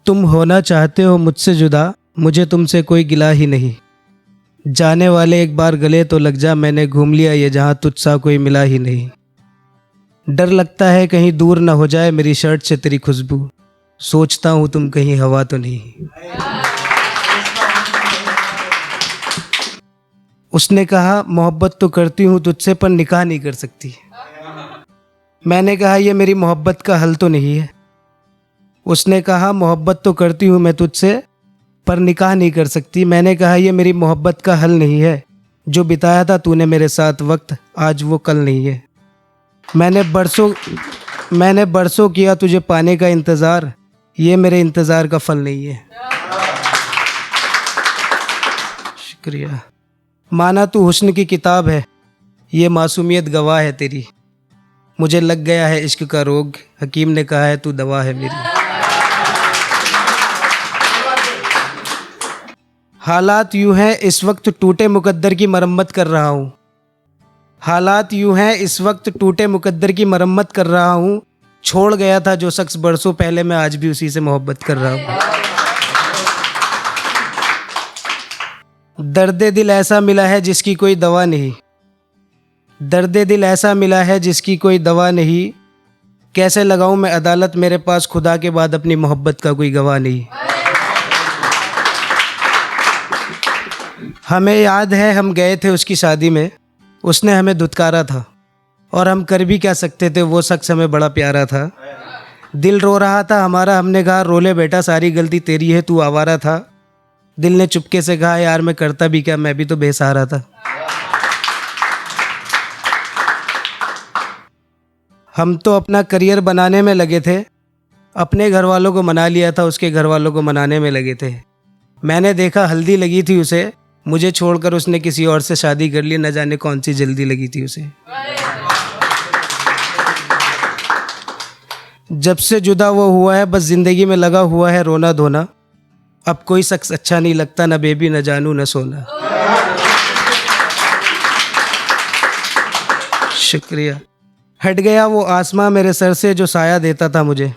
तुम होना चाहते हो मुझसे जुदा, मुझे तुमसे कोई गिला ही नहीं। जाने वाले एक बार गले तो लग जा, मैंने घूम लिया ये जहाँ तुझसा कोई मिला ही नहीं। डर लगता है कहीं दूर ना हो जाए मेरी शर्ट से तेरी खुशबू, सोचता हूँ तुम कहीं हवा तो नहीं। उसने कहा मोहब्बत तो करती हूँ तुझसे पर निकाह नहीं कर सकती। मैंने कहा ये मेरी मोहब्बत का हल तो नहीं है। उसने कहा मोहब्बत तो करती हूँ मैं तुझसे पर निकाह नहीं कर सकती। मैंने कहा ये मेरी मोहब्बत का हल नहीं है, जो बिताया था तूने मेरे साथ वक्त आज वो कल नहीं है। मैंने बरसों किया तुझे पाने का इंतज़ार, ये मेरे इंतज़ार का फल नहीं है। शुक्रिया। माना तू हुस्न की किताब है, ये मासूमियत गवाह है तेरी। मुझे लग गया है इश्क का रोग, हकीम ने कहा है तू दवा है मेरी। हालात यूं हैं इस वक्त टूटे मुकद्दर की मरम्मत कर रहा हूँ। हालात यूं हैं इस वक्त टूटे मुकद्दर की मरम्मत कर रहा हूँ। छोड़ गया था जो शख्स बरसों पहले, मैं आज भी उसी से मोहब्बत कर रहा हूँ। दर्द दिल ऐसा मिला है जिसकी कोई दवा नहीं। दर्द दिल ऐसा मिला है जिसकी कोई दवा नहीं। कैसे लगाऊं मैं अदालत, मेरे पास खुदा के बाद अपनी मोहब्बत का कोई गवाह नहीं। हमें याद है हम गए थे उसकी शादी में, उसने हमें धुतकारा था और हम कर भी क्या सकते थे, वो शख्स हमें बड़ा प्यारा था। दिल रो रहा था हमारा, हमने कहा रोले बेटा सारी गलती तेरी है, तू आवारा था। दिल ने चुपके से कहा यार मैं करता भी क्या, मैं भी तो बेसहारा था। हम तो अपना करियर बनाने में लगे थे, अपने घर वालों को मना लिया था, उसके घर वालों को मनाने में लगे थे। मैंने देखा हल्दी लगी थी उसे, मुझे छोड़कर उसने किसी और से शादी कर ली, न जाने कौन सी जल्दी लगी थी उसे। जब से जुदा वो हुआ है बस जिंदगी में लगा हुआ है रोना धोना। अब कोई शख्स अच्छा नहीं लगता, न बेबी न जानू न सोना। शुक्रिया। हट गया वो आसमां मेरे सर से जो साया देता था मुझे,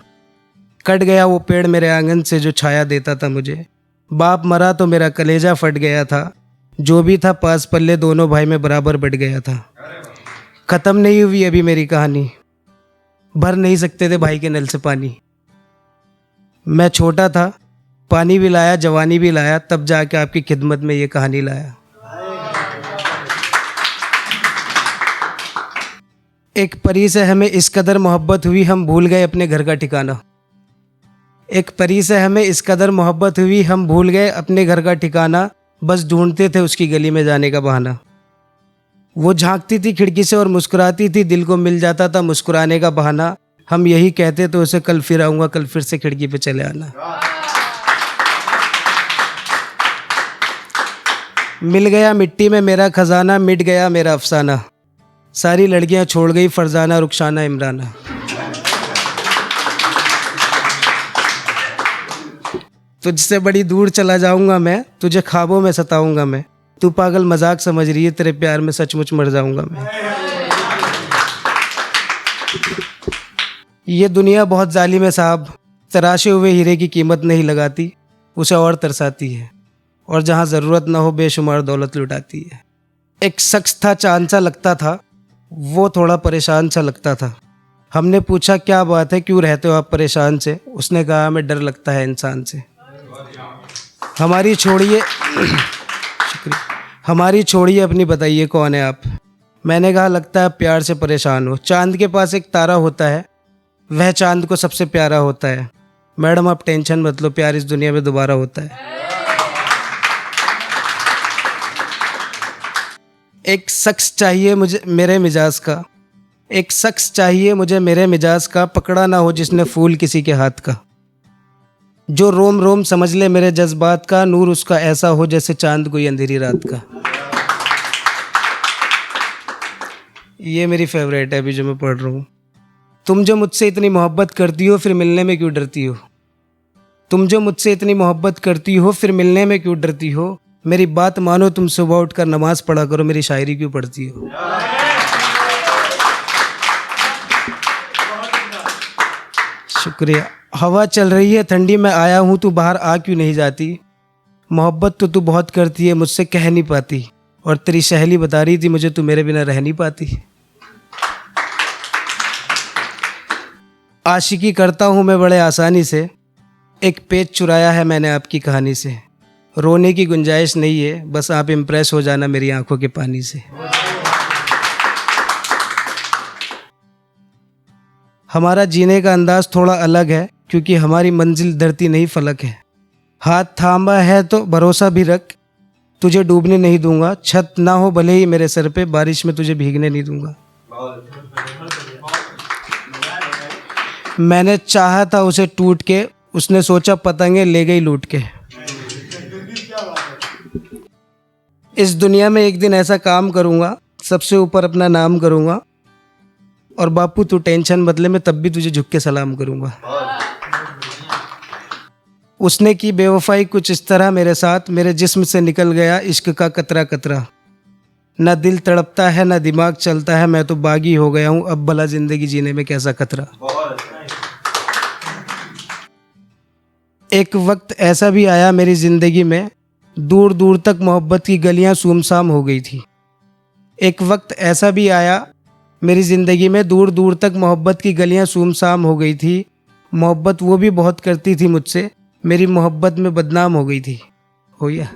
कट गया वो पेड़ मेरे आंगन से जो छाया देता था मुझे। बाप मरा तो मेरा कलेजा फट गया था, जो भी था पास पल्ले दोनों भाई में बराबर बट गया था। ख़त्म नहीं हुई अभी मेरी कहानी, भर नहीं सकते थे भाई के नल से पानी। मैं छोटा था, पानी भी लाया जवानी भी लाया, तब जाके आपकी खिदमत में ये कहानी लाया। एक परी से हमें इस कदर मोहब्बत हुई हम भूल गए अपने घर का ठिकाना। एक परी से हमें इस कदर मोहब्बत हुई हम भूल गए अपने घर का ठिकाना। बस ढूंढते थे उसकी गली में जाने का बहाना। वो झांकती थी खिड़की से और मुस्कुराती थी, दिल को मिल जाता था मुस्कुराने का बहाना। हम यही कहते तो उसे कल फिर आऊँगा, कल फिर से खिड़की पे चले आना। मिल गया मिट्टी में मेरा खजाना, मिट गया मेरा अफसाना। सारी लड़कियां छोड़ गई फरजाना रुखसाना इमराना। तुझसे बड़ी दूर चला जाऊंगा मैं, तुझे ख्वाबों में सताऊंगा मैं। तू पागल मजाक समझ रही है, तेरे प्यार में सचमुच मर जाऊंगा मैं। ये दुनिया बहुत जालिम है साहब, तराशे हुए हीरे की कीमत नहीं लगाती, उसे और तरसाती है, और जहाँ ज़रूरत ना हो बेशुमार दौलत लुटाती है। एक शख्स था चांद सा लगता था, वो थोड़ा परेशान सा लगता था। हमने पूछा क्या बात है, क्यों रहते हो आप परेशान से? उसने कहा हमें डर लगता है इंसान से। हमारी छोड़िए शुक्रिया, हमारी छोड़िए अपनी बताइए कौन है आप? मैंने कहा लगता है प्यार से परेशान हो। चांद के पास एक तारा होता है, वह चांद को सबसे प्यारा होता है। मैडम आप टेंशन मत लो, प्यार इस दुनिया में दोबारा होता है। एक शख्स चाहिए मुझे मेरे मिजाज का, एक शख्स चाहिए मुझे मेरे मिजाज का, पकड़ा ना हो जिसने फूल किसी के हाथ का। जो रोम रोम समझ ले मेरे जज्बात का, नूर उसका ऐसा हो जैसे चांद कोई अंधेरी रात का। ये मेरी फेवरेट है अभी जो मैं पढ़ रहा हूँ। तुम जो मुझसे इतनी मोहब्बत करती हो फिर मिलने में क्यों डरती हो? तुम जो मुझसे इतनी मोहब्बत करती हो फिर मिलने में क्यों डरती हो? मेरी बात मानो तुम सुबह उठकर नमाज पढ़ा करो, मेरी शायरी क्यों पढ़ती हो? शुक्रिया। हवा चल रही है ठंडी, मैं आया हूँ, तू बाहर आ क्यों नहीं जाती? मोहब्बत तो तू बहुत करती है, मुझसे कह नहीं पाती। और तेरी सहेली बता रही थी मुझे, तू मेरे बिना रह नहीं पाती। आशिकी करता हूँ मैं बड़े आसानी से, एक पेज चुराया है मैंने आपकी कहानी से। रोने की गुंजाइश नहीं है, बस आप इम्प्रेस हो जाना मेरी आंखों के पानी से। हमारा जीने का अंदाज थोड़ा अलग है, क्योंकि हमारी मंजिल धरती नहीं फलक है। हाथ थामा है तो भरोसा भी रख, तुझे डूबने नहीं दूंगा। छत ना हो भले ही मेरे सर पे, बारिश में तुझे भीगने नहीं दूंगा। मैंने चाहा था उसे टूट के, उसने सोचा पतंगे ले गई लूट के। इस दुनिया में एक दिन ऐसा काम करूंगा, सबसे ऊपर अपना नाम करूंगा। और बापू तू टेंशन मत ले, मैं तब भी तुझे झुक के सलाम करूंगा। उसने की बेवफाई कुछ इस तरह मेरे साथ, मेरे जिस्म से निकल गया इश्क का कतरा कतरा। न दिल तड़पता है न दिमाग चलता है, मैं तो बागी हो गया हूँ, अब भला जिंदगी जीने में कैसा खतरा। एक वक्त ऐसा भी आया मेरी ज़िंदगी में, दूर दूर तक मोहब्बत की गलियां सुमसाम हो गई थी। एक वक्त ऐसा भी आया मेरी ज़िंदगी में, दूर दूर तक मोहब्बत की गलियां सुमसाम हो गई थी। मोहब्बत वो भी बहुत करती थी मुझसे, मेरी मोहब्बत में बदनाम हो गई थी। हो गया।